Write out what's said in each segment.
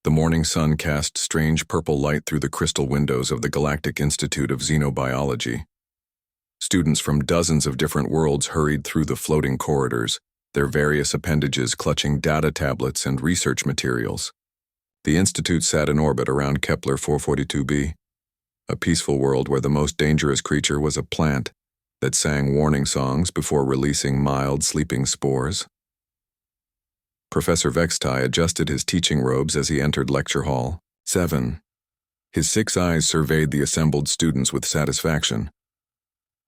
The morning sun cast strange purple light through the crystal windows of the Galactic Institute of Xenobiology. Students from dozens of different worlds hurried through the floating corridors, their various appendages clutching data tablets and research materials. The institute sat in orbit around Kepler 442b, a peaceful world where the most dangerous creature was a plant that sang warning songs before releasing mild sleeping spores. Professor Vextai adjusted his teaching robes as he entered lecture hall 7. His 6 eyes surveyed the assembled students with satisfaction.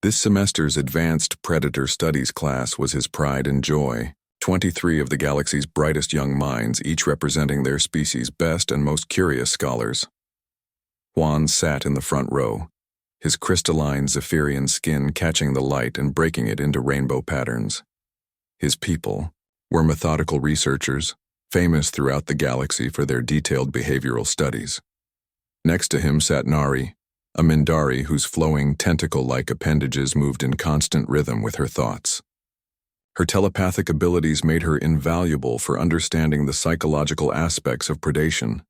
This semester's Advanced Predator Studies class was his pride and joy. 23 of the galaxy's brightest young minds, each representing their species' best and most curious scholars. Juan sat in the front row, his crystalline Zephyrian skin catching the light and breaking it into rainbow patterns. His people were methodical researchers, famous throughout the galaxy for their detailed behavioral studies. Next to him sat Nari, a Mindari whose flowing tentacle-like appendages moved in constant rhythm with her thoughts. Her telepathic abilities made her invaluable for understanding the psychological aspects of predation.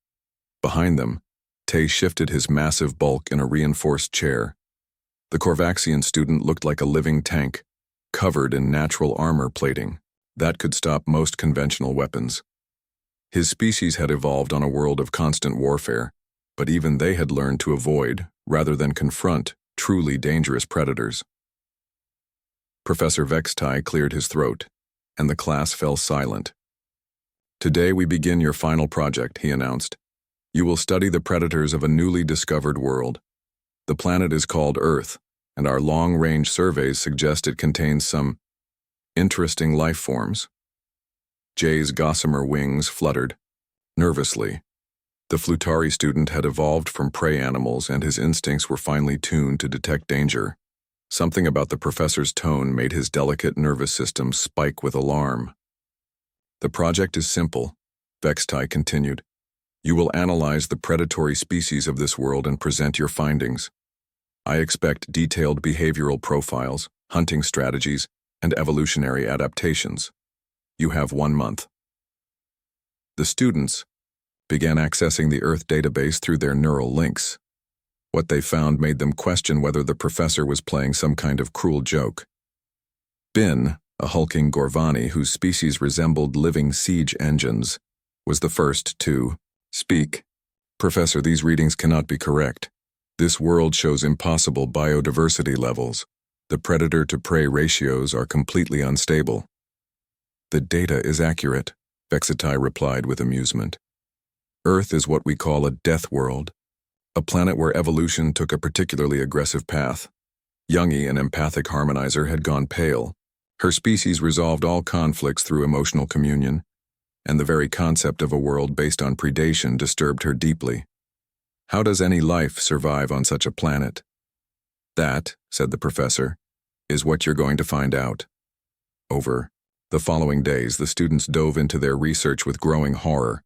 Behind them, Tay shifted his massive bulk in a reinforced chair. The Corvaxian student looked like a living tank, covered in natural armor plating that could stop most conventional weapons. His species had evolved on a world of constant warfare, but even they had learned to avoid, rather than confront, truly dangerous predators. Professor Vextai cleared his throat, and the class fell silent. "Today we begin your final project," he announced. "You will study the predators of a newly discovered world. The planet is called Earth, and our long-range surveys suggest it contains some interesting life forms." Jay's gossamer wings fluttered. Nervously, the Flutari student had evolved from prey animals, and his instincts were finely tuned to detect danger. Something about the professor's tone made his delicate nervous system spike with alarm. "The project is simple," Vextai continued. "You will analyze the predatory species of this world and present your findings. I expect detailed behavioral profiles, hunting strategies, and evolutionary adaptations. You have 1 month." The students began accessing the Earth database through their neural links. What they found made them question whether the professor was playing some kind of cruel joke. Bin, a hulking Gorvani whose species resembled living siege engines, was the first to speak. "Professor, these readings cannot be correct. This world shows impossible biodiversity levels. The predator-to-prey ratios are completely unstable." "The data is accurate," Vextai replied with amusement. "Earth is what we call a death world, a planet where evolution took a particularly aggressive path. Youngie, an empathic harmonizer, had gone pale. Her species resolved all conflicts through emotional communion, and the very concept of a world based on predation disturbed her deeply. How does any life survive on such a planet? That, said the professor, is what you're going to find out. Over the following days, the students dove into their research with growing horror.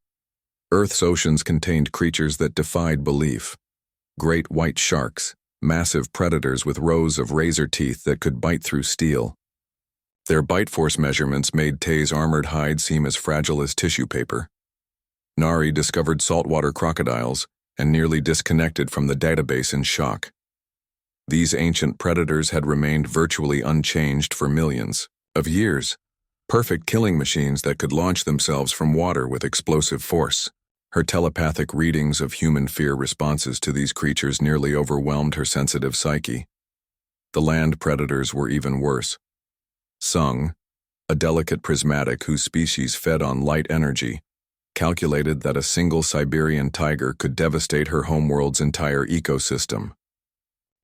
Earth's oceans contained creatures that defied belief. Great white sharks, massive predators with rows of razor teeth that could bite through steel. Their bite force measurements made Tay's armored hide seem as fragile as tissue paper. Nari discovered saltwater crocodiles and nearly disconnected from the database in shock. These ancient predators had remained virtually unchanged for millions of years, perfect killing machines that could launch themselves from water with explosive force. Her telepathic readings of human fear responses to these creatures nearly overwhelmed her sensitive psyche. The land predators were even worse. Sung, a delicate prismatic whose species fed on light energy, calculated that a single Siberian tiger could devastate her homeworld's entire ecosystem.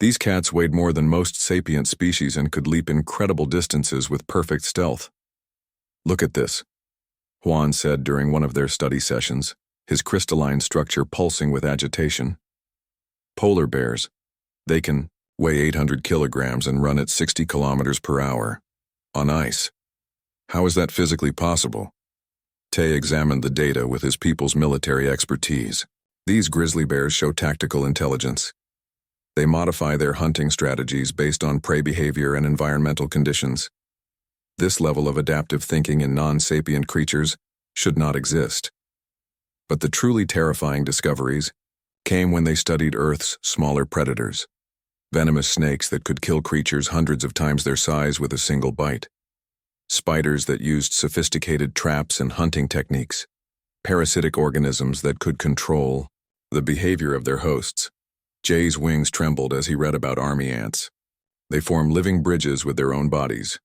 These cats weighed more than most sapient species and could leap incredible distances with perfect stealth. "Look at this," Juan said during one of their study sessions, his crystalline structure pulsing with agitation. "Polar bears. They can weigh 800 kilograms and run at 60 kilometers per hour. On ice. How is that physically possible?" Tay examined the data with his people's military expertise. "These grizzly bears show tactical intelligence. They modify their hunting strategies based on prey behavior and environmental conditions. This level of adaptive thinking in non-sapient creatures should not exist. But the truly terrifying discoveries came when they studied Earth's smaller predators, venomous snakes that could kill creatures hundreds of times their size with a single bite, spiders that used sophisticated traps and hunting techniques, parasitic organisms that could control the behavior of their hosts. Jay's wings trembled as he read about army ants. They form living bridges with their own bodies.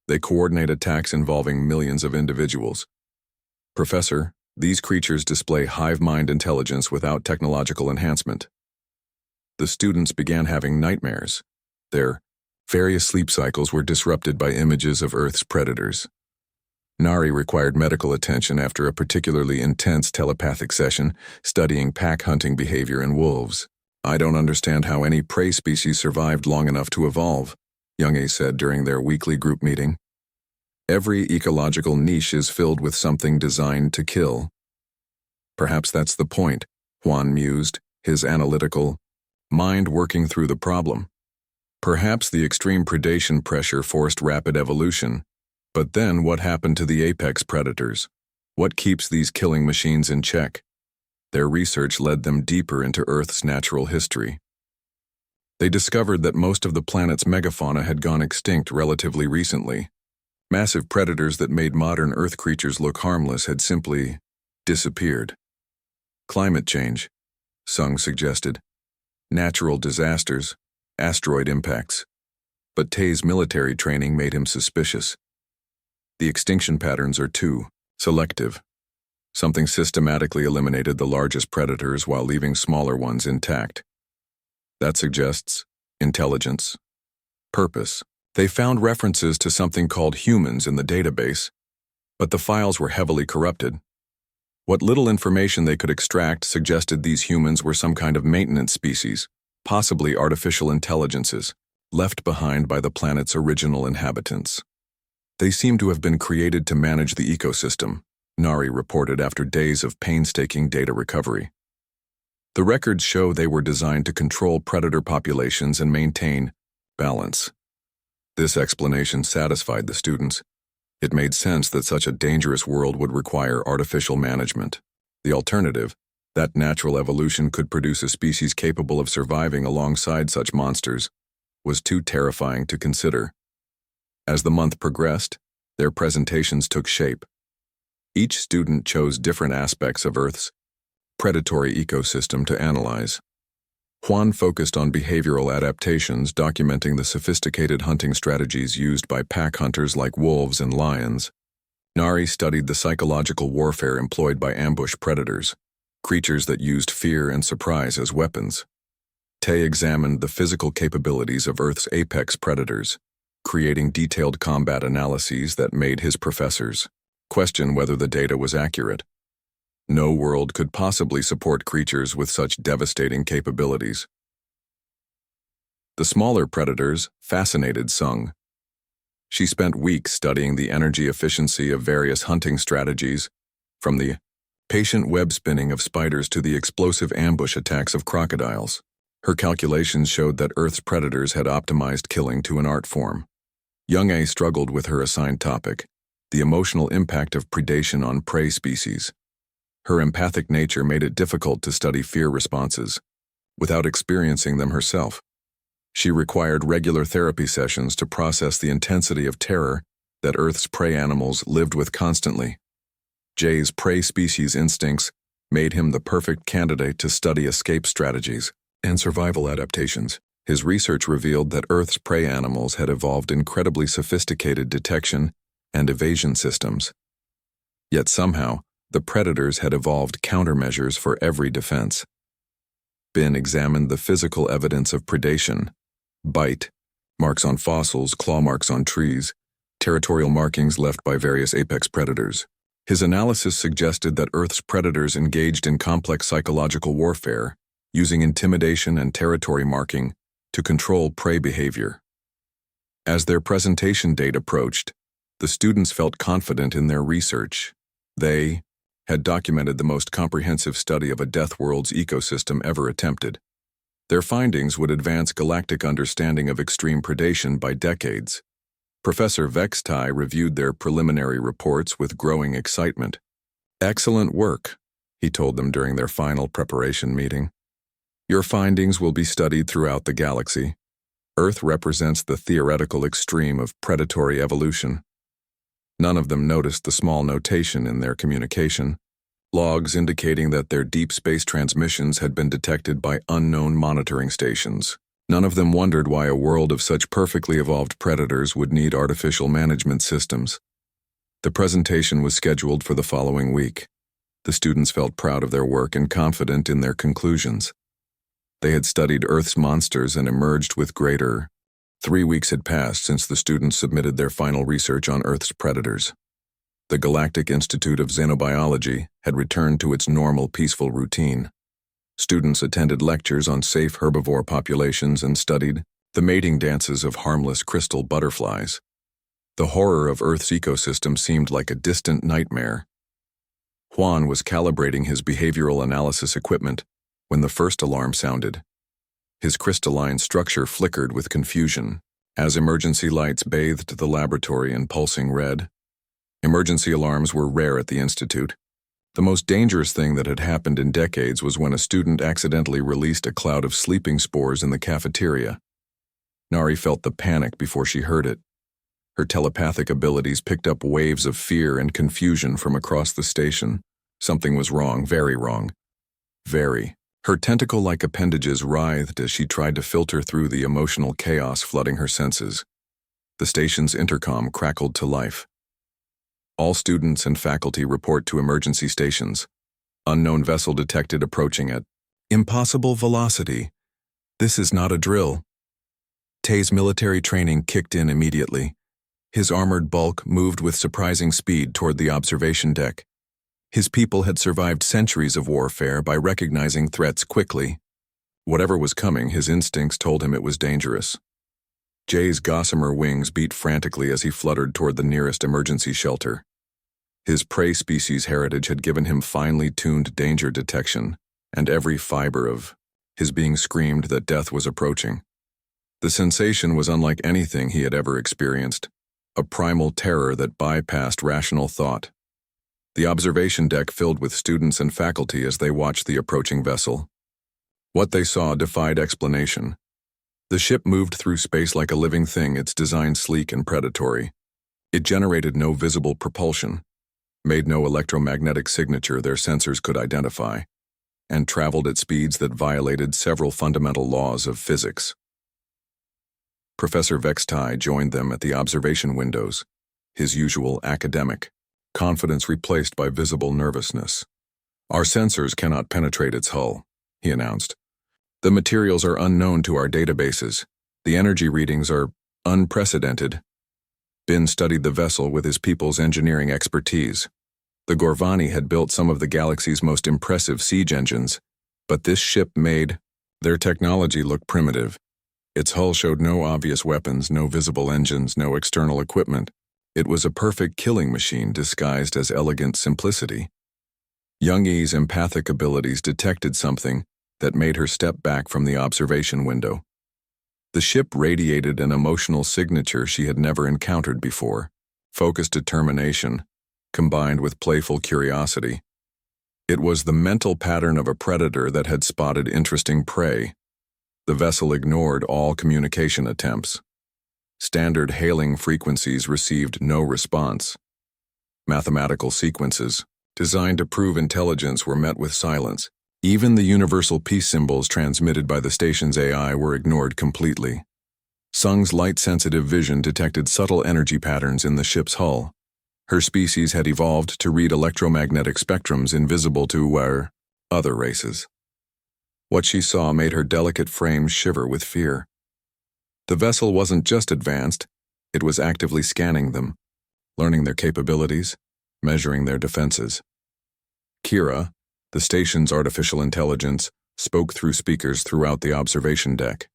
They coordinate attacks involving millions of individuals. Professor, these creatures display hive mind intelligence without technological enhancement. The students began having nightmares. Their various sleep cycles were disrupted by images of Earth's predators. Nari required medical attention after a particularly intense telepathic session studying pack hunting behavior in wolves. "I don't understand how any prey species survived long enough to evolve," Young-A said during their weekly group meeting. "Every ecological niche is filled with something designed to kill." "Perhaps that's the point," Juan mused, his analytical mind working through the problem. "Perhaps the extreme predation pressure forced rapid evolution. But then what happened to the apex predators? What keeps these killing machines in check?" Their research led them deeper into Earth's natural history. They discovered that most of the planet's megafauna had gone extinct relatively recently. Massive predators that made modern Earth creatures look harmless had simply disappeared. "Climate change," Sung suggested. "Natural disasters, asteroid impacts." But Tay's military training made him suspicious. "The extinction patterns are too selective. Something systematically eliminated the largest predators while leaving smaller ones intact. That suggests intelligence, purpose." They found references to something called humans in the database, but the files were heavily corrupted. What little information they could extract suggested these humans were some kind of maintenance species, possibly artificial intelligences, left behind by the planet's original inhabitants. "They seem to have been created to manage the ecosystem," Nari reported after days of painstaking data recovery. "The records show they were designed to control predator populations and maintain balance." This explanation satisfied the students. It made sense that such a dangerous world would require artificial management. The alternative, that natural evolution could produce a species capable of surviving alongside such monsters, was too terrifying to consider. As the month progressed, their presentations took shape. Each student chose different aspects of Earth's predatory ecosystem to analyze. Juan focused on behavioral adaptations, documenting the sophisticated hunting strategies used by pack hunters like wolves and lions. Nari studied the psychological warfare employed by ambush predators, creatures that used fear and surprise as weapons. Tay examined the physical capabilities of Earth's apex predators, creating detailed combat analyses that made his professors question whether the data was accurate. No world could possibly support creatures with such devastating capabilities. The smaller predators fascinated Sung. She spent weeks studying the energy efficiency of various hunting strategies, from the patient web spinning of spiders to the explosive ambush attacks of crocodiles. Her calculations showed that Earth's predators had optimized killing to an art form. Young-A struggled with her assigned topic, the emotional impact of predation on prey species. Her empathic nature made it difficult to study fear responses without experiencing them herself. She required regular therapy sessions to process the intensity of terror that Earth's prey animals lived with constantly. Jay's prey species instincts made him the perfect candidate to study escape strategies and survival adaptations. His research revealed that Earth's prey animals had evolved incredibly sophisticated detection and evasion systems. Yet somehow, the predators had evolved countermeasures for every defense. Bin examined the physical evidence of predation: bite, marks on fossils, claw marks on trees, territorial markings left by various apex predators. His analysis suggested that Earth's predators engaged in complex psychological warfare, using intimidation and territory marking to control prey behavior. As their presentation date approached, the students felt confident in their research. They had documented the most comprehensive study of a death world's ecosystem ever attempted. Their findings would advance galactic understanding of extreme predation by decades. Professor Vextai reviewed their preliminary reports with growing excitement. "Excellent work," he told them during their final preparation meeting. Your findings will be studied throughout the galaxy. Earth represents the theoretical extreme of predatory evolution. None of them noticed the small notation in their communication, logs indicating that their deep space transmissions had been detected by unknown monitoring stations. None of them wondered why a world of such perfectly evolved predators would need artificial management systems. The presentation was scheduled for the following week. The students felt proud of their work and confident in their conclusions. They had studied Earth's monsters and emerged with greater. 3 weeks had passed since the students submitted their final research on Earth's predators. The Galactic Institute of Xenobiology had returned to its normal, peaceful routine. Students attended lectures on safe herbivore populations and studied the mating dances of harmless crystal butterflies. The horror of Earth's ecosystem seemed like a distant nightmare. Juan was calibrating his behavioral analysis equipment when the first alarm sounded. His crystalline structure flickered with confusion as emergency lights bathed the laboratory in pulsing red. Emergency alarms were rare at the Institute. The most dangerous thing that had happened in decades was when a student accidentally released a cloud of sleeping spores in the cafeteria. Nari felt the panic before she heard it. Her telepathic abilities picked up waves of fear and confusion from across the station. Something was wrong, very wrong. Very. Her tentacle-like appendages writhed as she tried to filter through the emotional chaos flooding her senses. The station's intercom crackled to life. All students and faculty report to emergency stations. Unknown vessel detected approaching at impossible velocity. This is not a drill. Tay's military training kicked in immediately. His armored bulk moved with surprising speed toward the observation deck. His people had survived centuries of warfare by recognizing threats quickly. Whatever was coming, his instincts told him it was dangerous. Jay's gossamer wings beat frantically as he fluttered toward the nearest emergency shelter. His prey species heritage had given him finely tuned danger detection, and every fiber of his being screamed that death was approaching. The sensation was unlike anything he had ever experienced, a primal terror that bypassed rational thought. The observation deck filled with students and faculty as they watched the approaching vessel. What they saw defied explanation. The ship moved through space like a living thing, its design sleek and predatory. It generated no visible propulsion, made no electromagnetic signature their sensors could identify, and traveled at speeds that violated several fundamental laws of physics. Professor Vextai joined them at the observation windows, his usual academic, confidence replaced by visible nervousness. Our sensors cannot penetrate its hull, he announced. The materials are unknown to our databases. The energy readings are unprecedented. Bin studied the vessel with his people's engineering expertise. The Gorvani had built some of the galaxy's most impressive siege engines, but this ship made their technology look primitive. Its hull showed no obvious weapons, no visible engines, no external equipment. It was a perfect killing machine disguised as elegant simplicity. Young-Yi's empathic abilities detected something that made her step back from the observation window. The ship radiated an emotional signature she had never encountered before, focused determination, combined with playful curiosity. It was the mental pattern of a predator that had spotted interesting prey. The vessel ignored all communication attempts. Standard hailing frequencies received no response. Mathematical sequences, designed to prove intelligence, were met with silence. Even the universal peace symbols transmitted by the station's AI were ignored completely. Sung's light-sensitive vision detected subtle energy patterns in the ship's hull. Her species had evolved to read electromagnetic spectrums invisible to other races. What she saw made her delicate frame shiver with fear. The vessel wasn't just advanced, it was actively scanning them, learning their capabilities, measuring their defenses. Kira, the station's artificial intelligence, spoke through speakers throughout the observation deck.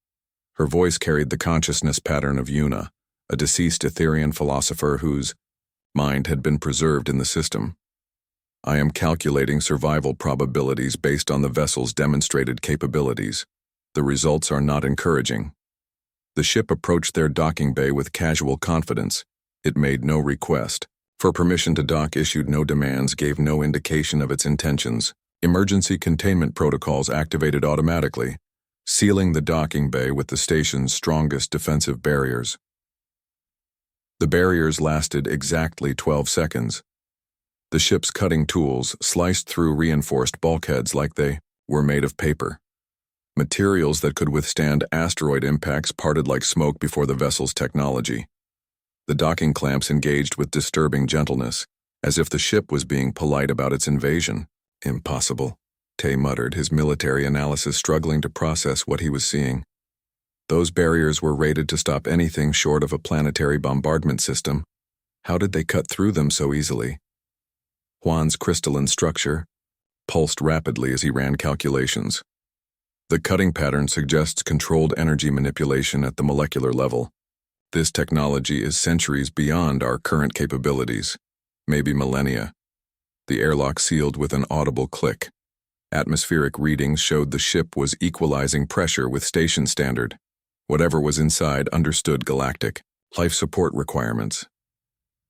Her voice carried the consciousness pattern of Yuna, a deceased Etherian philosopher whose mind had been preserved in the system. I am calculating survival probabilities based on the vessel's demonstrated capabilities. The results are not encouraging. The ship approached their docking bay with casual confidence. It made no request. For permission to dock, issued no demands, gave no indication of its intentions. Emergency containment protocols activated automatically, sealing the docking bay with the station's strongest defensive barriers. The barriers lasted exactly 12 seconds. The ship's cutting tools sliced through reinforced bulkheads like they were made of paper. Materials that could withstand asteroid impacts parted like smoke before the vessel's technology. The docking clamps engaged with disturbing gentleness, as if the ship was being polite about its invasion. Impossible, Tay muttered, his military analysis struggling to process what he was seeing. Those barriers were rated to stop anything short of a planetary bombardment system. How did they cut through them so easily? Juan's crystalline structure pulsed rapidly as he ran calculations. The cutting pattern suggests controlled energy manipulation at the molecular level. This technology is centuries beyond our current capabilities, maybe millennia. The airlock sealed with an audible click. Atmospheric readings showed the ship was equalizing pressure with station standard. Whatever was inside understood galactic life support requirements.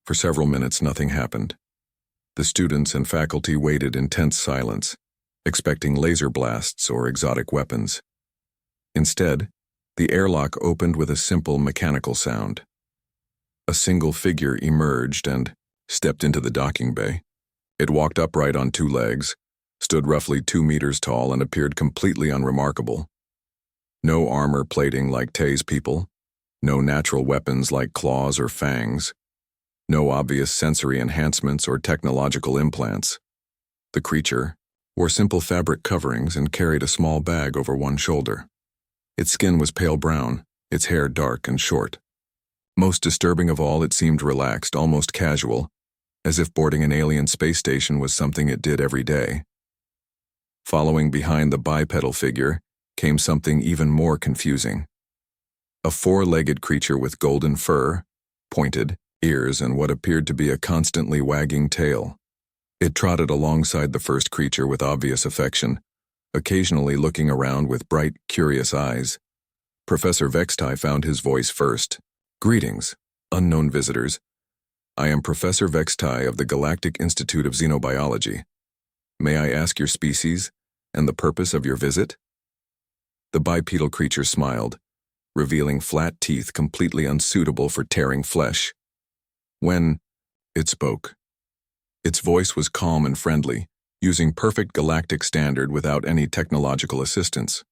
For several minutes, nothing happened. The students and faculty waited in tense silence, expecting laser blasts or exotic weapons. Instead, the airlock opened with a simple mechanical sound. A single figure emerged and stepped into the docking bay. It walked upright on two legs, stood roughly 2 meters tall, and appeared completely unremarkable. No armor plating like Tay's people, no natural weapons like claws or fangs, no obvious sensory enhancements or technological implants. The creature wore simple fabric coverings and carried a small bag over one shoulder. Its skin was pale brown, its hair dark and short. Most disturbing of all, it seemed relaxed, almost casual, as if boarding an alien space station was something it did every day. Following behind the bipedal figure came something even more confusing. A four-legged creature with golden fur, pointed ears, and what appeared to be a constantly wagging tail. It trotted alongside the first creature with obvious affection, occasionally looking around with bright, curious eyes. Professor Vextai found his voice first. "Greetings, unknown visitors. I am Professor Vextai of the Galactic Institute of Xenobiology. May I ask your species and the purpose of your visit?" The bipedal creature smiled, revealing flat teeth completely unsuitable for tearing flesh. When it spoke, its voice was calm and friendly, using perfect galactic standard without any technological assistance.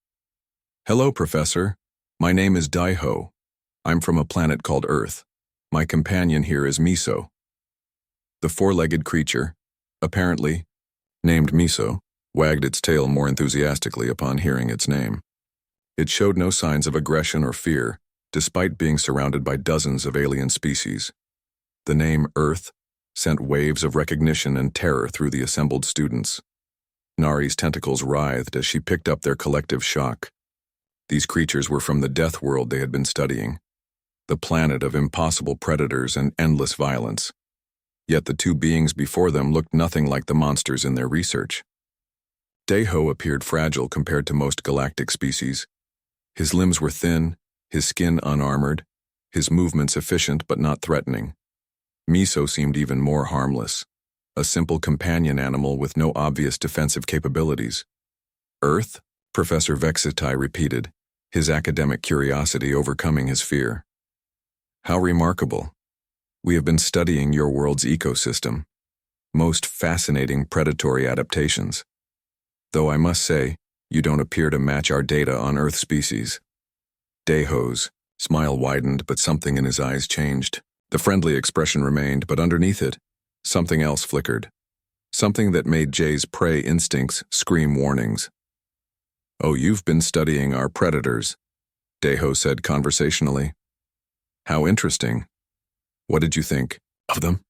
"Hello, Professor. My name is Daiho. I'm from a planet called Earth. My companion here is Miso." The four-legged creature, apparently named Miso, wagged its tail more enthusiastically upon hearing its name. It showed no signs of aggression or fear, despite being surrounded by dozens of alien species. The name Earth sent waves of recognition and terror through the assembled students. Nari's tentacles writhed as she picked up their collective shock. These creatures were from the death world they had been studying, the planet of impossible predators and endless violence. Yet the two beings before them looked nothing like the monsters in their research. Daiho appeared fragile compared to most galactic species. His limbs were thin, his skin unarmored, his movements efficient but not threatening. Miso seemed even more harmless, a simple companion animal with no obvious defensive capabilities. "Earth?" Professor Vextai repeated, his academic curiosity overcoming his fear. "How remarkable. We have been studying your world's ecosystem. Most fascinating predatory adaptations. Though I must say, you don't appear to match our data on Earth species." Daiho's smile widened, but something in his eyes changed. The friendly expression remained, but underneath it, something else flickered. Something that made Jay's prey instincts scream warnings. "Oh, you've been studying our predators," Daiho said conversationally. "How interesting. What did you think of them?"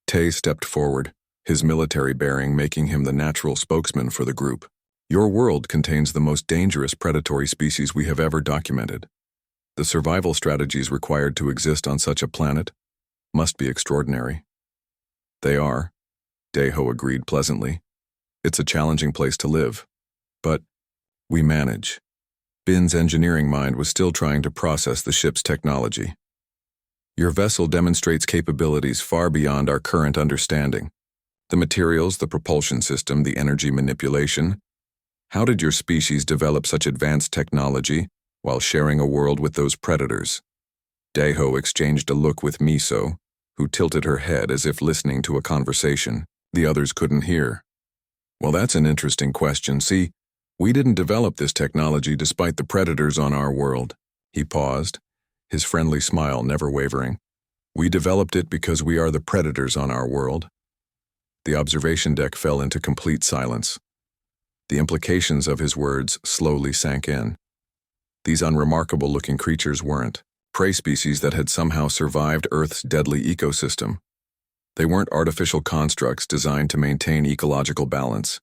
Tay stepped forward, his military bearing making him the natural spokesman for the group. "Your world contains the most dangerous predatory species we have ever documented. The survival strategies required to exist on such a planet must be extraordinary." "They are," Daiho agreed pleasantly. "It's a challenging place to live, but we manage." Bin's engineering mind was still trying to process the ship's technology. "Your vessel demonstrates capabilities far beyond our current understanding. The materials, the propulsion system, the energy manipulation. How did your species develop such advanced technology while sharing a world with those predators? Daeho exchanged a look with Miso, who tilted her head as if listening to a conversation the others couldn't hear. Well, that's an interesting question. See, we didn't develop this technology despite the predators on our world. He paused, his friendly smile never wavering. We developed it because we are the predators on our world. The observation deck fell into complete silence. The implications of his words slowly sank in. These unremarkable-looking creatures weren't prey species that had somehow survived Earth's deadly ecosystem. They weren't artificial constructs designed to maintain ecological balance.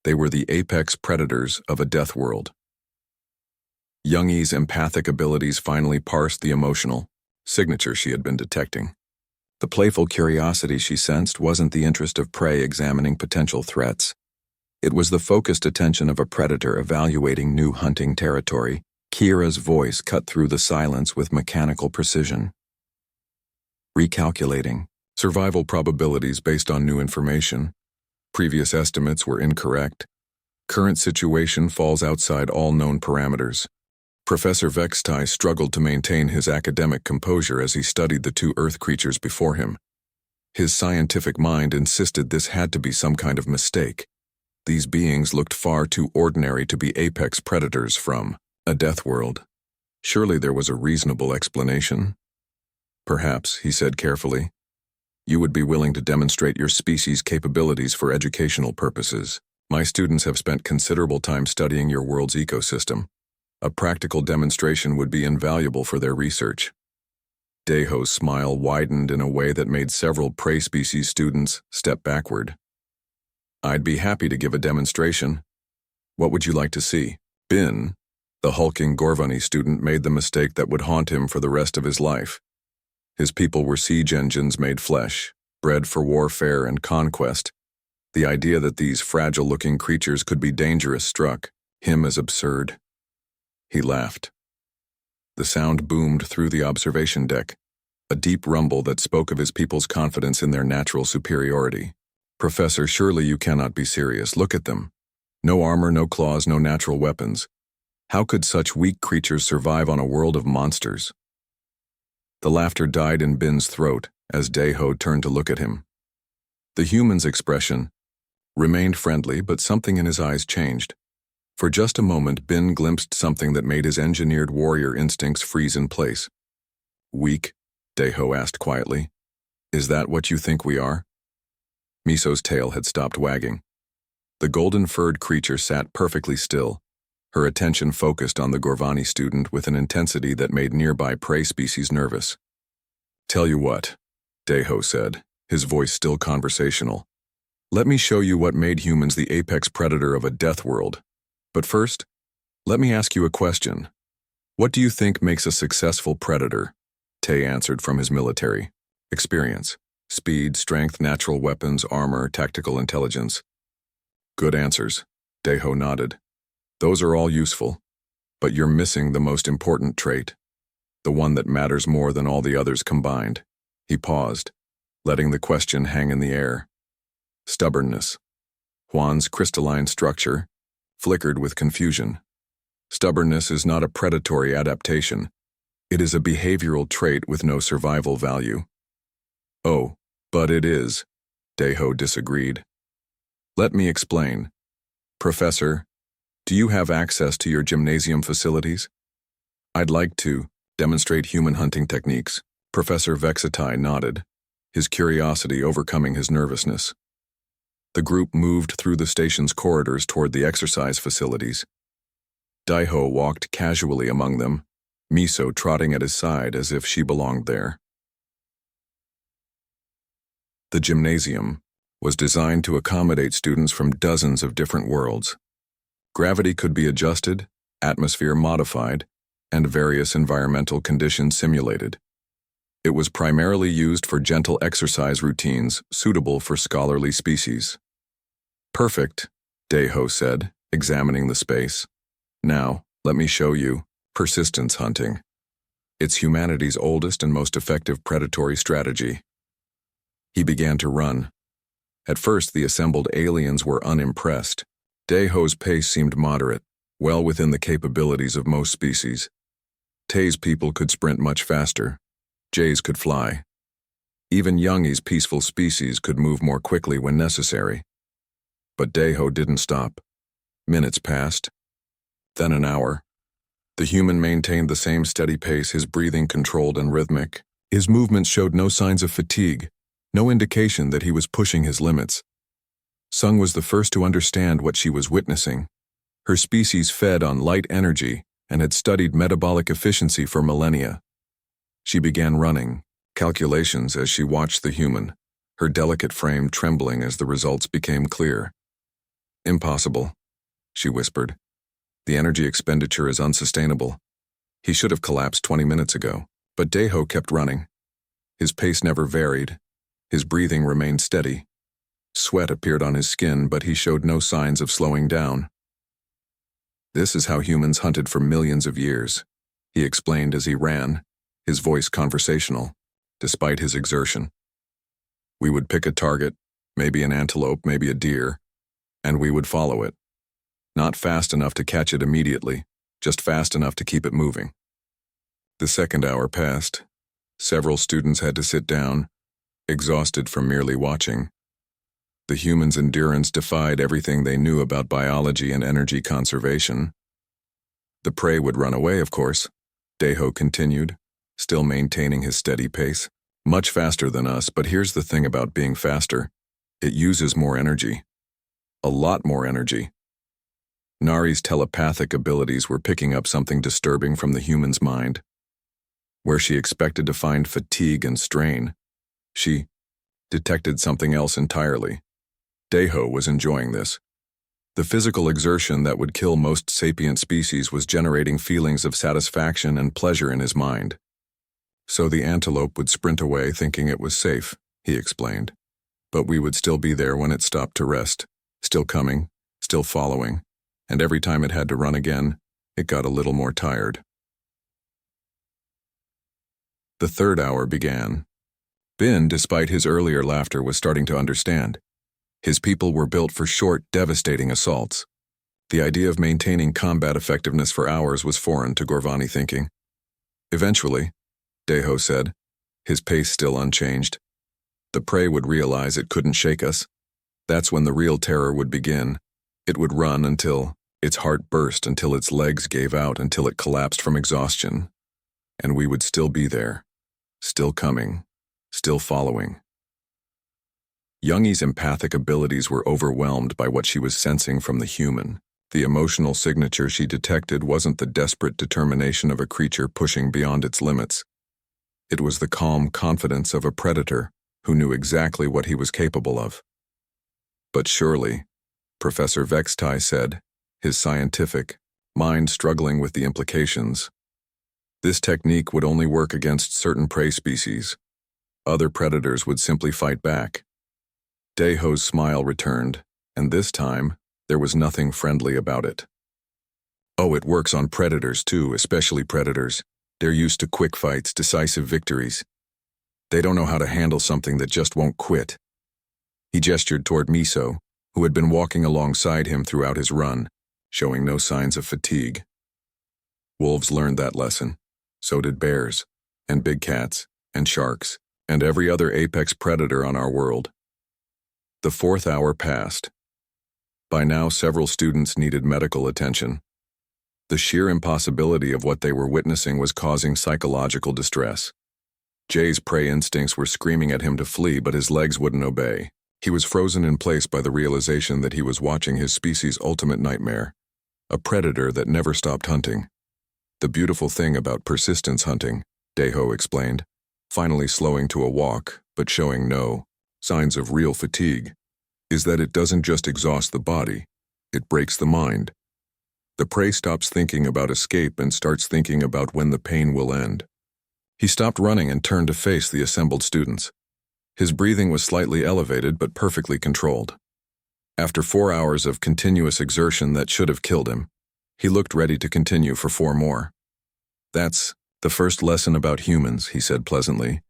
They were the apex predators of a death world. Youngi's empathic abilities finally parsed the emotional signature she had been detecting. The playful curiosity she sensed wasn't the interest of prey examining potential threats. It was the focused attention of a predator evaluating new hunting territory. Kira's voice cut through the silence with mechanical precision. Recalculating survival probabilities based on new information. Previous estimates were incorrect. Current situation falls outside all known parameters. Professor Vextai struggled to maintain his academic composure as he studied the two Earth creatures before him. His scientific mind insisted this had to be some kind of mistake. These beings looked far too ordinary to be apex predators from a death world. Surely there was a reasonable explanation. Perhaps, he said carefully, you would be willing to demonstrate your species' capabilities for educational purposes. My students have spent considerable time studying your world's ecosystem. A practical demonstration would be invaluable for their research. Daeho's smile widened in a way that made several prey species students step backward. I'd be happy to give a demonstration. What would you like to see? Bin, the hulking Gorvani student, made the mistake that would haunt him for the rest of his life. His people were siege engines made flesh, bred for warfare and conquest. The idea that these fragile-looking creatures could be dangerous struck him as absurd. He laughed. The sound boomed through the observation deck, a deep rumble that spoke of his people's confidence in their natural superiority. Professor, surely you cannot be serious. Look at them. No armor, no claws, no natural weapons. How could such weak creatures survive on a world of monsters? The laughter died in Bin's throat as Daeho turned to look at him. The human's expression remained friendly, but something in his eyes changed. For just a moment, Bin glimpsed something that made his engineered warrior instincts freeze in place. Weak? Daeho asked quietly. Is that what you think we are? Miso's tail had stopped wagging. The golden-furred creature sat perfectly still, her attention focused on the Gorvani student with an intensity that made nearby prey species nervous. Tell you what, Daeho said, his voice still conversational. Let me show you what made humans the apex predator of a death world. But first, let me ask you a question. What do you think makes a successful predator? Tay answered from his military experience. Speed, strength, natural weapons, armor, tactical intelligence. Good answers, Daeho nodded. Those are all useful, but you're missing the most important trait, the one that matters more than all the others combined. He paused, letting the question hang in the air. Stubbornness. Juan's crystalline structure flickered with confusion. Stubbornness is not a predatory adaptation. It is a behavioral trait with no survival value. Oh, but it is, Daeho disagreed. Let me explain. Professor, do you have access to your gymnasium facilities? I'd like to demonstrate human hunting techniques. Professor Vexatai nodded, his curiosity overcoming his nervousness. The group moved through the station's corridors toward the exercise facilities. Daeho walked casually among them, Miso trotting at his side as if she belonged there. The gymnasium was designed to accommodate students from dozens of different worlds. Gravity could be adjusted, atmosphere modified, and various environmental conditions simulated. It was primarily used for gentle exercise routines suitable for scholarly species. Perfect, Daeho said, examining the space. Now, let me show you persistence hunting. It's humanity's oldest and most effective predatory strategy. He began to run. At first, the assembled aliens were unimpressed. Daeho's pace seemed moderate, well within the capabilities of most species. Tae's people could sprint much faster. Jay's could fly. Even Youngi's peaceful species could move more quickly when necessary. But Daeho didn't stop. Minutes passed. Then an hour. The human maintained the same steady pace, his breathing controlled and rhythmic. His movements showed no signs of fatigue, no indication that he was pushing his limits. Sung was the first to understand what she was witnessing. Her species fed on light energy and had studied metabolic efficiency for millennia. She began running calculations as she watched the human, her delicate frame trembling as the results became clear. "Impossible," she whispered. "The energy expenditure is unsustainable. He should have collapsed 20 minutes ago." But Daeho kept running. His pace never varied. His breathing remained steady. Sweat appeared on his skin, but he showed no signs of slowing down. "This is how humans hunted for millions of years," he explained as he ran, his voice conversational, despite his exertion. "We would pick a target, maybe an antelope, maybe a deer, and we would follow it. Not fast enough to catch it immediately, just fast enough to keep it moving." The second hour passed. Several students had to sit down, exhausted from merely watching. The humans' endurance defied everything they knew about biology and energy conservation. "The prey would run away, of course," Daeho continued, still maintaining his steady pace. "Much faster than us, but here's the thing about being faster. It uses more energy. A lot more energy." Nari's telepathic abilities were picking up something disturbing from the human's mind. Where she expected to find fatigue and strain, she detected something else entirely. Daeho was enjoying this. The physical exertion that would kill most sapient species was generating feelings of satisfaction and pleasure in his mind. "So the antelope would sprint away thinking it was safe," he explained. "But we would still be there when it stopped to rest, still coming, still following, and every time it had to run again, it got a little more tired." The third hour began. Bin, despite his earlier laughter, was starting to understand. His people were built for short, devastating assaults. The idea of maintaining combat effectiveness for hours was foreign to Gorvani thinking. "Eventually," Daeho said, his pace still unchanged, "the prey would realize it couldn't shake us. That's when the real terror would begin. It would run until its heart burst, until its legs gave out, until it collapsed from exhaustion. And we would still be there. Still coming, still following." Youngi's empathic abilities were overwhelmed by what she was sensing from the human. The emotional signature she detected wasn't the desperate determination of a creature pushing beyond its limits. It was the calm confidence of a predator who knew exactly what he was capable of. "But surely," Professor Vextai said, his scientific mind struggling with the implications, "this technique would only work against certain prey species. Other predators would simply fight back." Daeho's smile returned, and this time, there was nothing friendly about it. "Oh, it works on predators too, especially predators. They're used to quick fights, decisive victories. They don't know how to handle something that just won't quit." He gestured toward Miso, who had been walking alongside him throughout his run, showing no signs of fatigue. "Wolves learned that lesson. So did bears, and big cats, and sharks, and every other apex predator on our world." The fourth hour passed. By now, several students needed medical attention. The sheer impossibility of what they were witnessing was causing psychological distress. Jay's prey instincts were screaming at him to flee, but his legs wouldn't obey. He was frozen in place by the realization that he was watching his species' ultimate nightmare, a predator that never stopped hunting. "The beautiful thing about persistence hunting," Daeho explained, finally slowing to a walk, but showing no signs of real fatigue, "is that it doesn't just exhaust the body, it breaks the mind. The prey stops thinking about escape and starts thinking about when the pain will end." He stopped running and turned to face the assembled students. His breathing was slightly elevated but perfectly controlled. After 4 hours of continuous exertion that should have killed him, he looked ready to continue for 4 more. "That's the first lesson about humans," he said pleasantly.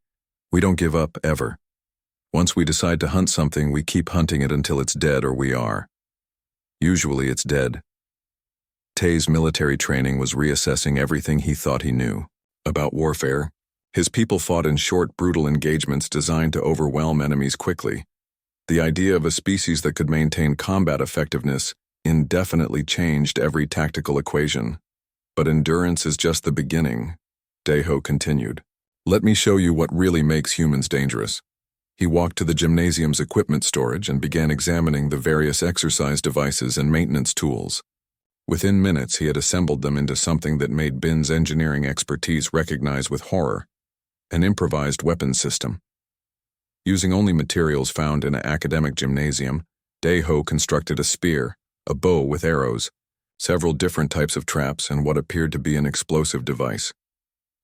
"We don't give up, ever. Once we decide to hunt something, we keep hunting it until it's dead or we are. Usually it's dead. Tay's military training was reassessing everything he thought he knew about warfare. His people fought in short, brutal engagements designed to overwhelm enemies quickly. The idea of a species that could maintain combat effectiveness indefinitely changed every tactical equation. But endurance is just the beginning, Daiho continued. Let me show you what really makes humans dangerous. He walked to the gymnasium's equipment storage and began examining the various exercise devices and maintenance tools. Within minutes, he had assembled them into something that made Bin's engineering expertise recognize with horror: an improvised weapons system. Using only materials found in an academic gymnasium, Daiho constructed a spear, a bow with arrows, several different types of traps, and what appeared to be an explosive device.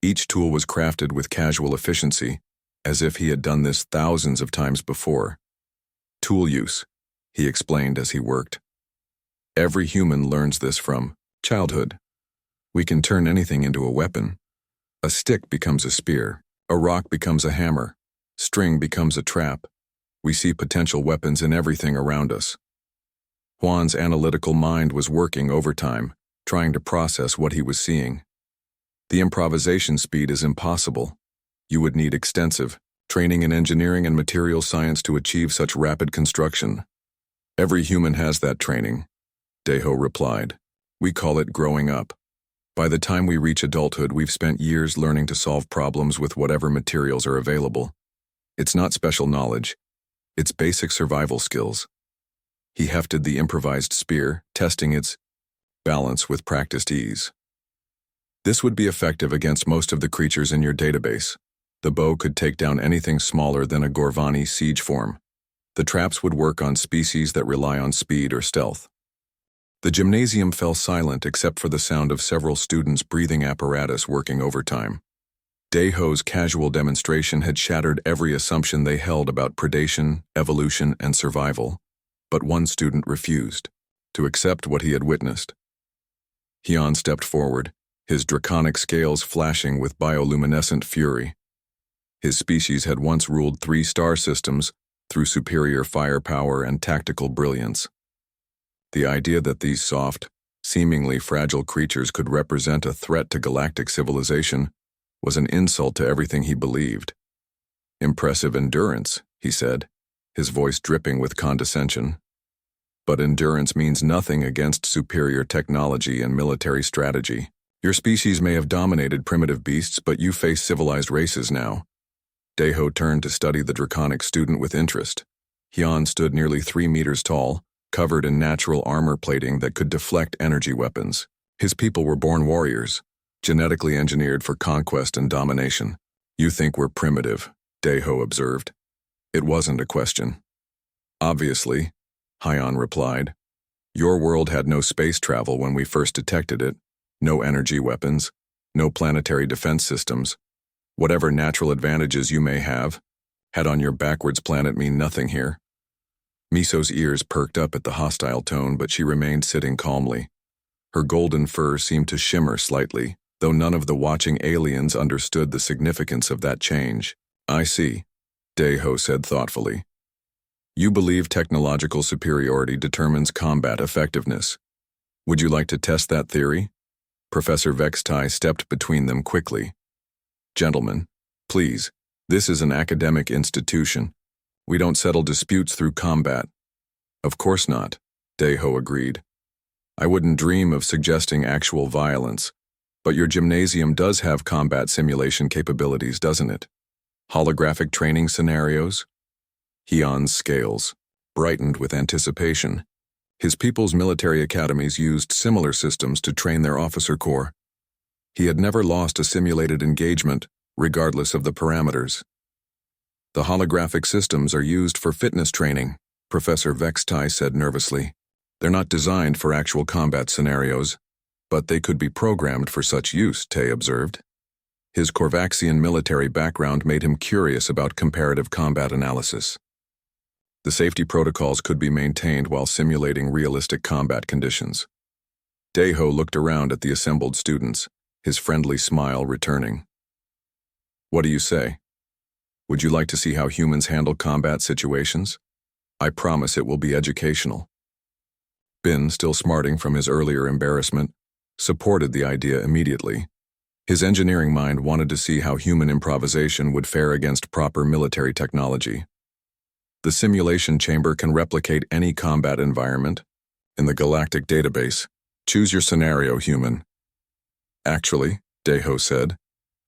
Each tool was crafted with casual efficiency, as if he had done this thousands of times before. Tool use, he explained as he worked. Every human learns this from childhood. We can turn anything into a weapon. A stick becomes a spear, a rock becomes a hammer, string becomes a trap. We see potential weapons in everything around us. Juan's analytical mind was working overtime, trying to process what he was seeing. The improvisation speed is impossible. You would need extensive training in engineering and material science to achieve such rapid construction. Every human has that training, Daiho replied. We call it growing up. By the time we reach adulthood, we've spent years learning to solve problems with whatever materials are available. It's not special knowledge. It's basic survival skills. He hefted the improvised spear, testing its balance with practiced ease. This would be effective against most of the creatures in your database. The bow could take down anything smaller than a Gorvani siege form. The traps would work on species that rely on speed or stealth. The gymnasium fell silent except for the sound of several students' breathing apparatus working overtime. Daiho's casual demonstration had shattered every assumption they held about predation, evolution, and survival. But one student refused to accept what he had witnessed. Hyun stepped forward, his draconic scales flashing with bioluminescent fury. His species had once ruled 3 star systems through superior firepower and tactical brilliance. The idea that these soft, seemingly fragile creatures could represent a threat to galactic civilization was an insult to everything he believed. Impressive endurance, he said, his voice dripping with condescension. But endurance means nothing against superior technology and military strategy. Your species may have dominated primitive beasts, but you face civilized races now. Daiho turned to study the draconic student with interest. Hyun stood nearly 3 meters tall, covered in natural armor plating that could deflect energy weapons. His people were born warriors, genetically engineered for conquest and domination. You think we're primitive, Daiho observed. It wasn't a question. Obviously, Hyun replied. Your world had no space travel when we first detected it, no energy weapons, no planetary defense systems. Whatever natural advantages you may have, had on your backwards planet mean nothing here. Miso's ears perked up at the hostile tone, but she remained sitting calmly. Her golden fur seemed to shimmer slightly, though none of the watching aliens understood the significance of that change. I see, Daiho said thoughtfully. You believe technological superiority determines combat effectiveness. Would you like to test that theory? Professor Vextai stepped between them quickly. Gentlemen, please, this is an academic institution. We don't settle disputes through combat. Of course not, Daiho agreed. I wouldn't dream of suggesting actual violence, but your gymnasium does have combat simulation capabilities, doesn't it? Holographic training scenarios? Hyun's scales brightened with anticipation. His people's military academies used similar systems to train their officer corps. He had never lost a simulated engagement, regardless of the parameters. The holographic systems are used for fitness training, Professor Vextai said nervously. They're not designed for actual combat scenarios, but they could be programmed for such use, Tay observed. His Korvaxian military background made him curious about comparative combat analysis. The safety protocols could be maintained while simulating realistic combat conditions. Daiho looked around at the assembled students, his friendly smile returning. What do you say? Would you like to see how humans handle combat situations? I promise it will be educational. Bin, still smarting from his earlier embarrassment, supported the idea immediately. His engineering mind wanted to see how human improvisation would fare against proper military technology. The simulation chamber can replicate any combat environment. In the Galactic database, choose your scenario, human. Actually, Deho said,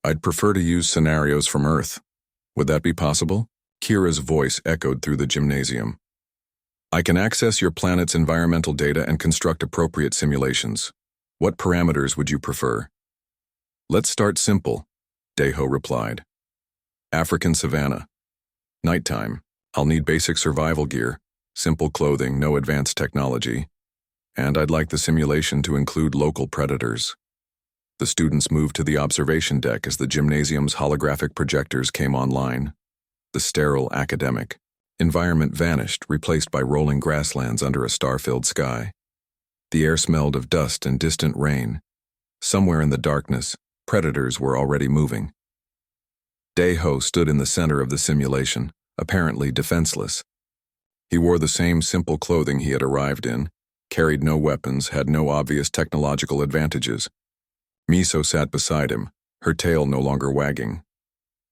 I'd prefer to use scenarios from Earth. Would that be possible? Kira's voice echoed through the gymnasium. I can access your planet's environmental data and construct appropriate simulations. What parameters would you prefer? Let's start simple, Deho replied. African savanna. Nighttime. I'll need basic survival gear, simple clothing, no advanced technology, and I'd like the simulation to include local predators. The students moved to the observation deck as the gymnasium's holographic projectors came online. The sterile academic environment vanished, replaced by rolling grasslands under a star-filled sky. The air smelled of dust and distant rain. Somewhere in the darkness, predators were already moving. Deho stood in the center of the simulation, apparently defenseless. He wore the same simple clothing he had arrived in, carried no weapons, had no obvious technological advantages. Miso sat beside him, her tail no longer wagging.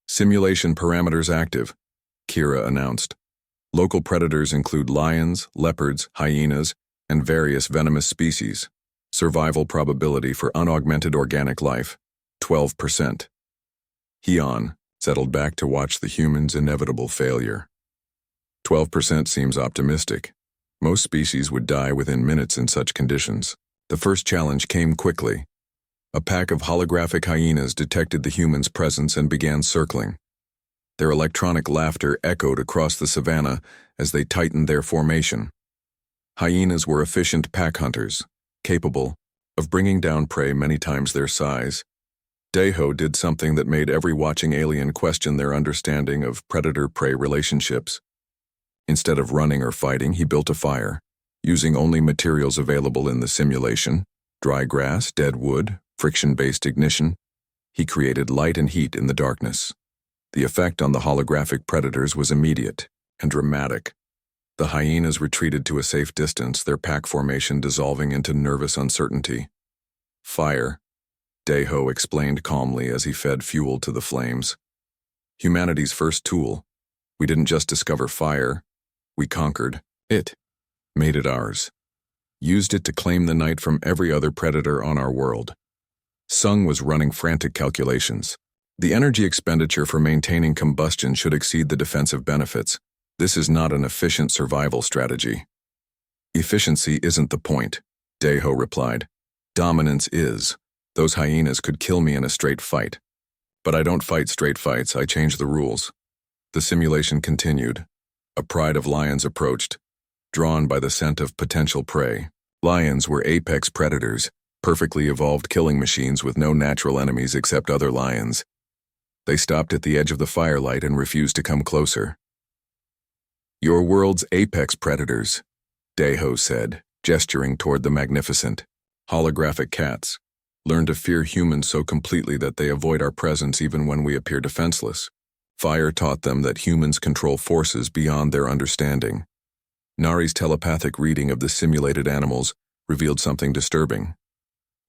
Simulation parameters active, Kira announced. Local predators include lions, leopards, hyenas, and various venomous species. Survival probability for unaugmented organic life, 12%. Hion settled back to watch the humans' inevitable failure. 12% seems optimistic. Most species would die within minutes in such conditions. The first challenge came quickly. A pack of holographic hyenas detected the humans' presence and began circling. Their electronic laughter echoed across the savannah as they tightened their formation. Hyenas were efficient pack hunters, capable of bringing down prey many times their size. Deho did something that made every watching alien question their understanding of predator-prey relationships. Instead of running or fighting, he built a fire, using only materials available in the simulation: dry grass, dead wood, friction-based ignition. He created light and heat in the darkness. The effect on the holographic predators was immediate and dramatic. The hyenas retreated to a safe distance, their pack formation dissolving into nervous uncertainty. Fire, Deho explained calmly as he fed fuel to the flames. Humanity's first tool. We didn't just discover fire, we conquered it, made it ours, used it to claim the night from every other predator on our world. Sung was running frantic calculations. The energy expenditure for maintaining combustion should exceed the defensive benefits. This is not an efficient survival strategy. Efficiency isn't the point, Deho replied. Dominance is. Those hyenas could kill me in a straight fight. But I don't fight straight fights, I change the rules. The simulation continued. A pride of lions approached, drawn by the scent of potential prey. Lions were apex predators, perfectly evolved killing machines with no natural enemies except other lions. They stopped at the edge of the firelight and refused to come closer. Your world's apex predators, Deho said, gesturing toward the magnificent, holographic cats, learn to fear humans so completely that they avoid our presence even when we appear defenseless. Fire taught them that humans control forces beyond their understanding. Nari's telepathic reading of the simulated animals revealed something disturbing.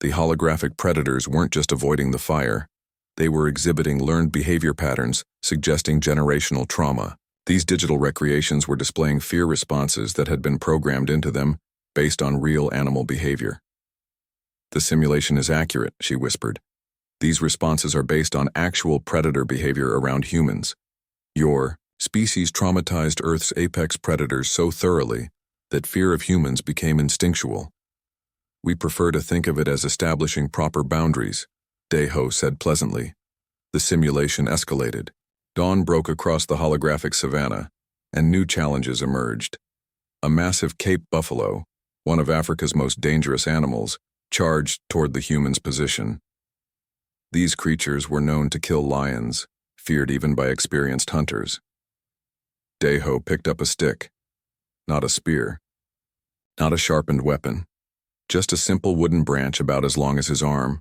The holographic predators weren't just avoiding the fire. They were exhibiting learned behavior patterns, suggesting generational trauma. These digital recreations were displaying fear responses that had been programmed into them based on real animal behavior. The simulation is accurate, she whispered. These responses are based on actual predator behavior around humans. Your species traumatized Earth's apex predators so thoroughly that fear of humans became instinctual. We prefer to think of it as establishing proper boundaries, Deho said pleasantly. The simulation escalated. Dawn broke across the holographic savannah, and new challenges emerged. A massive Cape buffalo, one of Africa's most dangerous animals, charged toward the humans' position. These creatures were known to kill lions, feared even by experienced hunters. Deho picked up a stick. Not a spear. Not a sharpened weapon. Just a simple wooden branch about as long as his arm.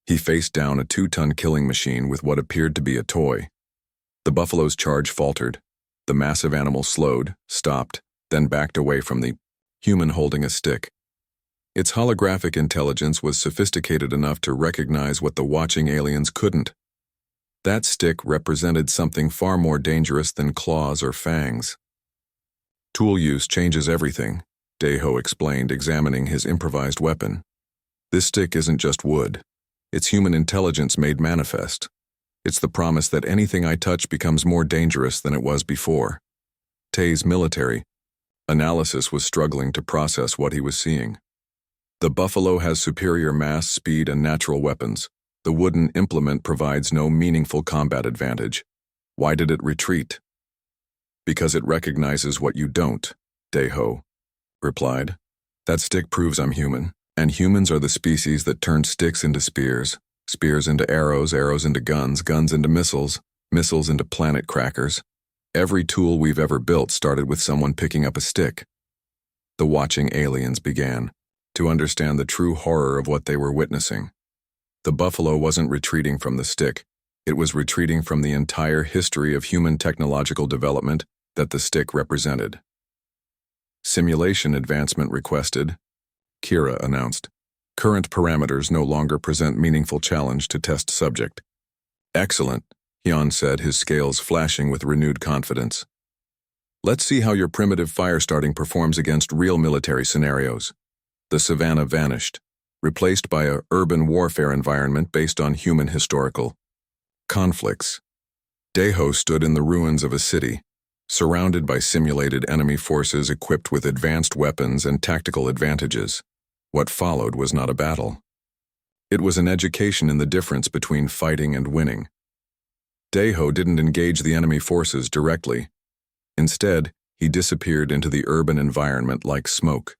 He faced down a 2-ton killing machine with what appeared to be a toy. The buffalo's charge faltered. The massive animal slowed, stopped, then backed away from the human holding a stick. Its holographic intelligence was sophisticated enough to recognize what the watching aliens couldn't. That stick represented something far more dangerous than claws or fangs. Tool use changes everything, Deho explained, examining his improvised weapon. This stick isn't just wood. It's human intelligence made manifest. It's the promise that anything I touch becomes more dangerous than it was before. Tay's military analysis was struggling to process what he was seeing. The buffalo has superior mass, speed, and natural weapons. The wooden implement provides no meaningful combat advantage. Why did it retreat? Because it recognizes what you don't, Deho replied. That stick proves I'm human, and humans are the species that turned sticks into spears, spears into arrows, arrows into guns, guns into missiles, missiles into planet crackers. Every tool we've ever built started with someone picking up a stick. The watching aliens began to understand the true horror of what they were witnessing. The buffalo wasn't retreating from the stick. It was retreating from the entire history of human technological development that the stick represented. Simulation advancement requested, Kira announced. Current parameters no longer present meaningful challenge to test subject. Excellent, Hyun said, his scales flashing with renewed confidence. Let's see how your primitive fire starting performs against real military scenarios. The savannah vanished, replaced by a urban warfare environment based on human historical conflicts. Deho stood in the ruins of a city, surrounded by simulated enemy forces equipped with advanced weapons and tactical advantages. What followed was not a battle. It was an education in the difference between fighting and winning. Deho didn't engage the enemy forces directly. Instead, he disappeared into the urban environment like smoke.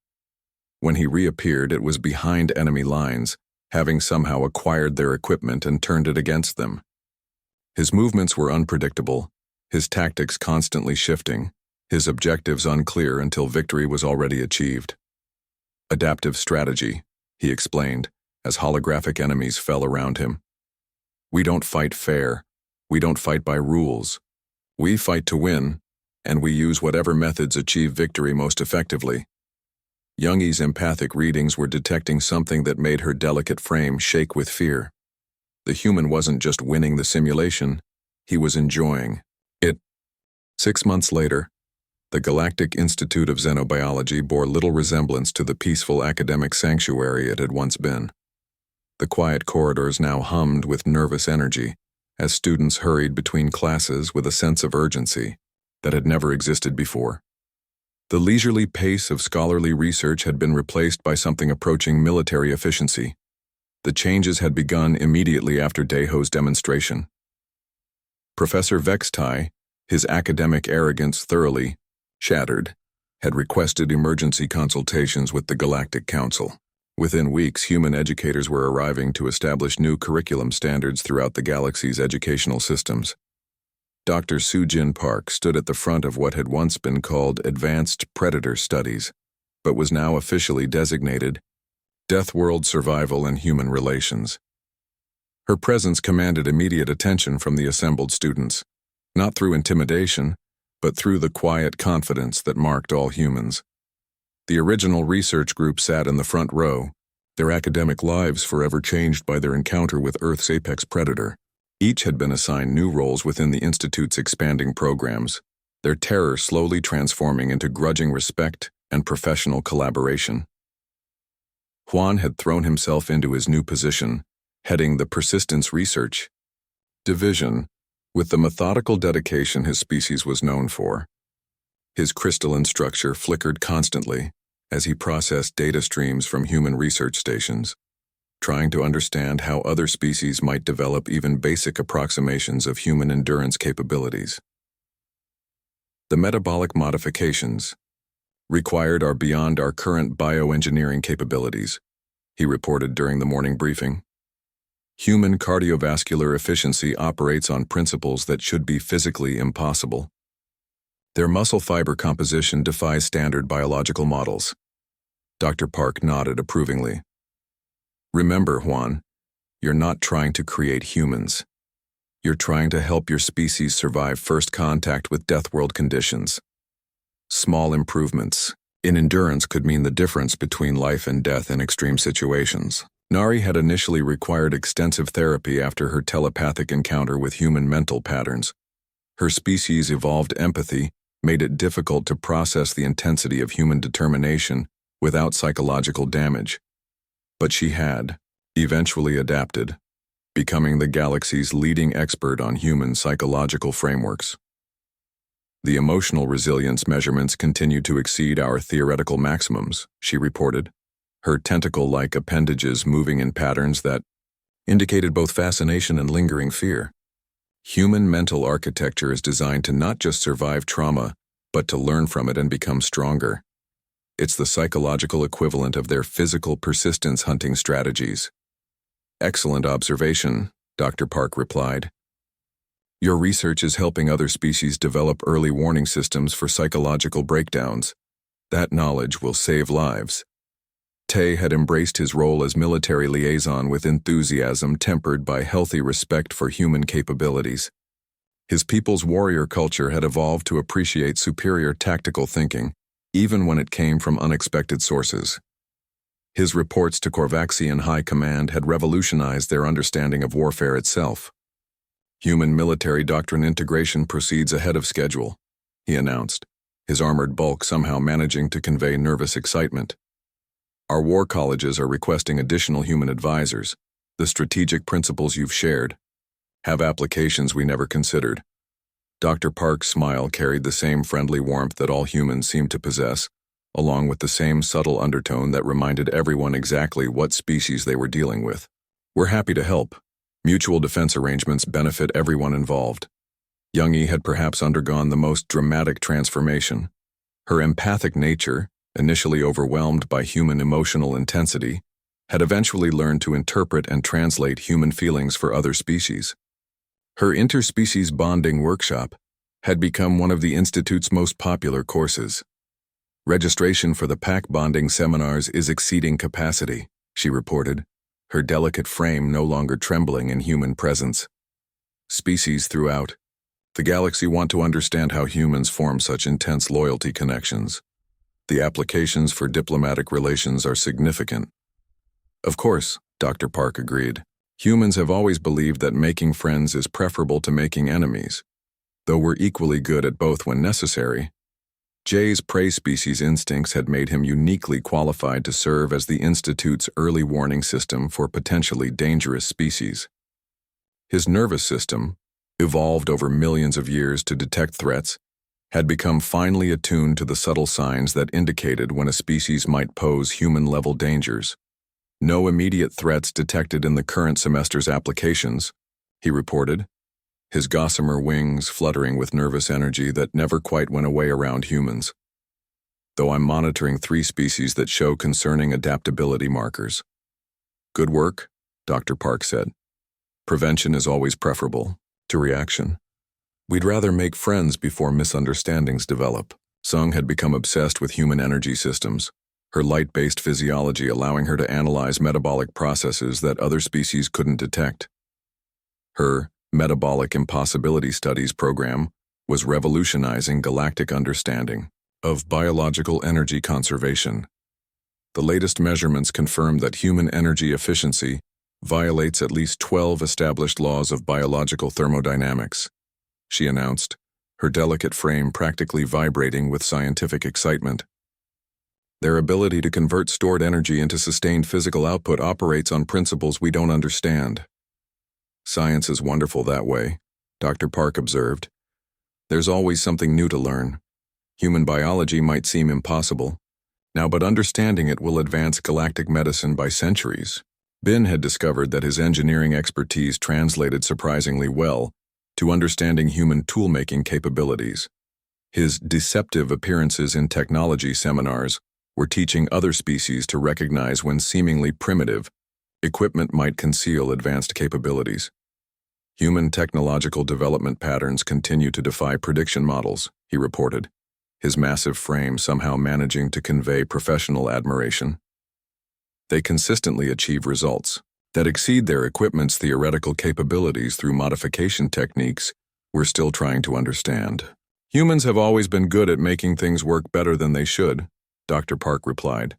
When he reappeared, it was behind enemy lines, having somehow acquired their equipment and turned it against them. His movements were unpredictable, his tactics constantly shifting, his objectives unclear until victory was already achieved. Adaptive strategy, he explained, as holographic enemies fell around him. We don't fight fair. We don't fight by rules. We fight to win, and we use whatever methods achieve victory most effectively. Youngi's empathic readings were detecting something that made her delicate frame shake with fear. The human wasn't just winning the simulation, he was enjoying it. 6 months later, the Galactic Institute of Xenobiology bore little resemblance to the peaceful academic sanctuary it had once been. The quiet corridors now hummed with nervous energy, as students hurried between classes with a sense of urgency that had never existed before. The leisurely pace of scholarly research had been replaced by something approaching military efficiency. The changes had begun immediately after Deho's demonstration. Professor Vextai, his academic arrogance thoroughly shattered, had requested emergency consultations with the Galactic Council. Within weeks, human educators were arriving to establish new curriculum standards throughout the galaxy's educational systems. Dr. Soo-Jin Park stood at the front of what had once been called Advanced Predator Studies, but was now officially designated Death World Survival and Human Relations. Her presence commanded immediate attention from the assembled students, not through intimidation, but through the quiet confidence that marked all humans. The original research group sat in the front row, their academic lives forever changed by their encounter with Earth's apex predator. Each had been assigned new roles within the Institute's expanding programs, their terror slowly transforming into grudging respect and professional collaboration. Juan had thrown himself into his new position, heading the Persistence Research Division, with the methodical dedication his species was known for. His crystalline structure flickered constantly as he processed data streams from human research stations, trying to understand how other species might develop even basic approximations of human endurance capabilities. The metabolic modifications required are beyond our current bioengineering capabilities, he reported during the morning briefing. Human cardiovascular efficiency operates on principles that should be physically impossible. Their muscle fiber composition defies standard biological models. Dr. Park nodded approvingly. Remember, Juan, you're not trying to create humans. You're trying to help your species survive first contact with death world conditions. Small improvements in endurance could mean the difference between life and death in extreme situations. Nari had initially required extensive therapy after her telepathic encounter with human mental patterns. Her species' evolved empathy made it difficult to process the intensity of human determination without psychological damage. But she had eventually adapted, becoming the galaxy's leading expert on human psychological frameworks. The emotional resilience measurements continued to exceed our theoretical maximums, she reported, her tentacle-like appendages moving in patterns that indicated both fascination and lingering fear. Human mental architecture is designed to not just survive trauma, but to learn from it and become stronger. It's the psychological equivalent of their physical persistence hunting strategies. Excellent observation, Dr. Park replied. Your research is helping other species develop early warning systems for psychological breakdowns. That knowledge will save lives. Tay had embraced his role as military liaison with enthusiasm tempered by healthy respect for human capabilities. His people's warrior culture had evolved to appreciate superior tactical thinking, even when it came from unexpected sources. His reports to Korvaxian High Command had revolutionized their understanding of warfare itself. Human military doctrine integration proceeds ahead of schedule, he announced, his armored bulk somehow managing to convey nervous excitement. Our war colleges are requesting additional human advisors. The strategic principles you've shared have applications we never considered. Dr. Park's smile carried the same friendly warmth that all humans seem to possess, along with the same subtle undertone that reminded everyone exactly what species they were dealing with. We're happy to help. Mutual defense arrangements benefit everyone involved. Youngie had perhaps undergone the most dramatic transformation. Her empathic nature, initially overwhelmed by human emotional intensity, had eventually learned to interpret and translate human feelings for other species. Her interspecies bonding workshop had become one of the Institute's most popular courses. Registration for the pack bonding seminars is exceeding capacity, she reported, her delicate frame no longer trembling in human presence. Species throughout the galaxy want to understand how humans form such intense loyalty connections. The applications for diplomatic relations are significant. Of course, Dr. Park agreed. Humans have always believed that making friends is preferable to making enemies, though we're equally good at both when necessary. Jay's prey species instincts had made him uniquely qualified to serve as the Institute's early warning system for potentially dangerous species. His nervous system, evolved over millions of years to detect threats, had become finely attuned to the subtle signs that indicated when a species might pose human-level dangers. No immediate threats detected in the current semester's applications, he reported, his gossamer wings fluttering with nervous energy that never quite went away around humans. Though I'm monitoring 3 species that show concerning adaptability markers. Good work, Dr. Park said. Prevention is always preferable to reaction. We'd rather make friends before misunderstandings develop. Sung had become obsessed with human energy systems, her light-based physiology allowing her to analyze metabolic processes that other species couldn't detect. Her Metabolic Impossibility Studies program was revolutionizing galactic understanding of biological energy conservation. The latest measurements confirmed that human energy efficiency violates at least 12 established laws of biological thermodynamics, she announced, her delicate frame practically vibrating with scientific excitement. Their ability to convert stored energy into sustained physical output operates on principles we don't understand. Science is wonderful that way, Dr. Park observed. There's always something new to learn. Human biology might seem impossible now, but understanding it will advance galactic medicine by centuries. Bin had discovered that his engineering expertise translated surprisingly well to understanding human tool-making capabilities. His deceptive appearances in technology seminars were teaching other species to recognize when seemingly primitive equipment might conceal advanced capabilities. Human technological development patterns continue to defy prediction models, he reported, his massive frame somehow managing to convey professional admiration. They consistently achieve results. that exceed their equipment's theoretical capabilities through modification techniques we're still trying to understand. Humans have always been good at making things work better than they should, Dr. Park replied.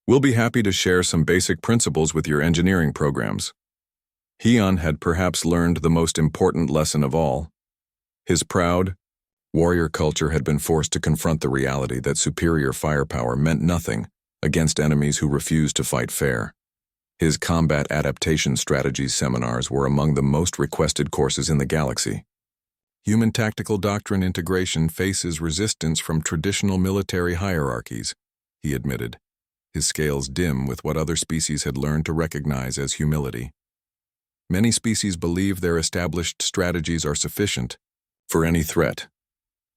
We'll be happy to share some basic principles with your engineering programs. Heon had perhaps learned the most important lesson of all. His proud, warrior culture had been forced to confront the reality that superior firepower meant nothing against enemies who refused to fight fair. His combat adaptation strategies seminars were among the most requested courses in the galaxy. Human tactical doctrine integration faces resistance from traditional military hierarchies, he admitted, his scales dim with what other species had learned to recognize as humility. Many species believe their established strategies are sufficient for any threat.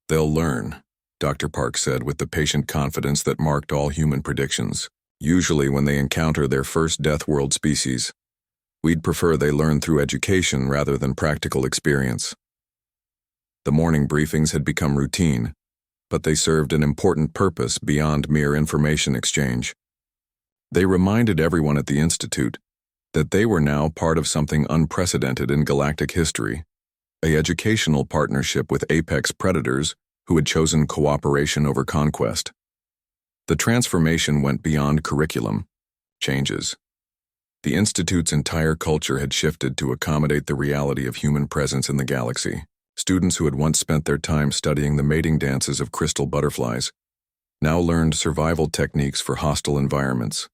They'll learn, Dr. Park said with the patient confidence that marked all human predictions. Usually when they encounter their first Death World species, we'd prefer they learn through education rather than practical experience. The morning briefings had become routine, but they served an important purpose beyond mere information exchange. They reminded everyone at the Institute that they were now part of something unprecedented in galactic history, an educational partnership with apex predators who had chosen cooperation over conquest. The transformation went beyond curriculum changes. The Institute's entire culture had shifted to accommodate the reality of human presence in the galaxy. Students who had once spent their time studying the mating dances of crystal butterflies now learned survival techniques for hostile environments.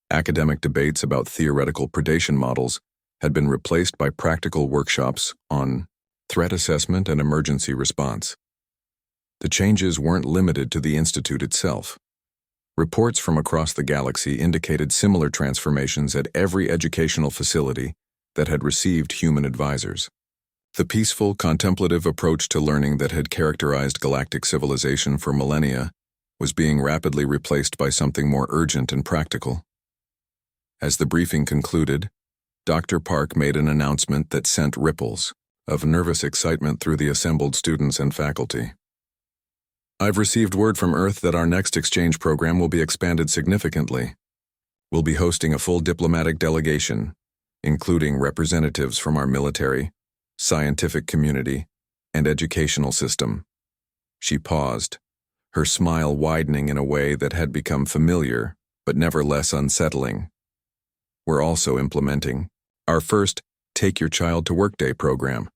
Academic debates about theoretical predation models had been replaced by practical workshops on threat assessment and emergency response. The changes weren't limited to the Institute itself. Reports from across the galaxy indicated similar transformations at every educational facility that had received human advisors. The peaceful, contemplative approach to learning that had characterized galactic civilization for millennia was being rapidly replaced by something more urgent and practical. As the briefing concluded, Dr. Park made an announcement that sent ripples of nervous excitement through the assembled students and faculty. I've received word from Earth that our next exchange program will be expanded significantly. We'll be hosting a full diplomatic delegation, including representatives from our military, scientific community, and educational system. She paused, her smile widening in a way that had become familiar, but never less unsettling. We're also implementing our first Take Your Child to Work Day program.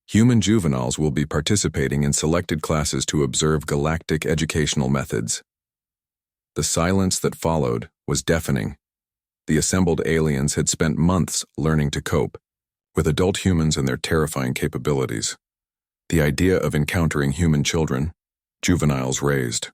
Human juveniles will be participating in selected classes to observe galactic educational methods. The silence that followed was deafening. The assembled aliens had spent months learning to cope with adult humans and their terrifying capabilities. The idea of encountering human children, juveniles raised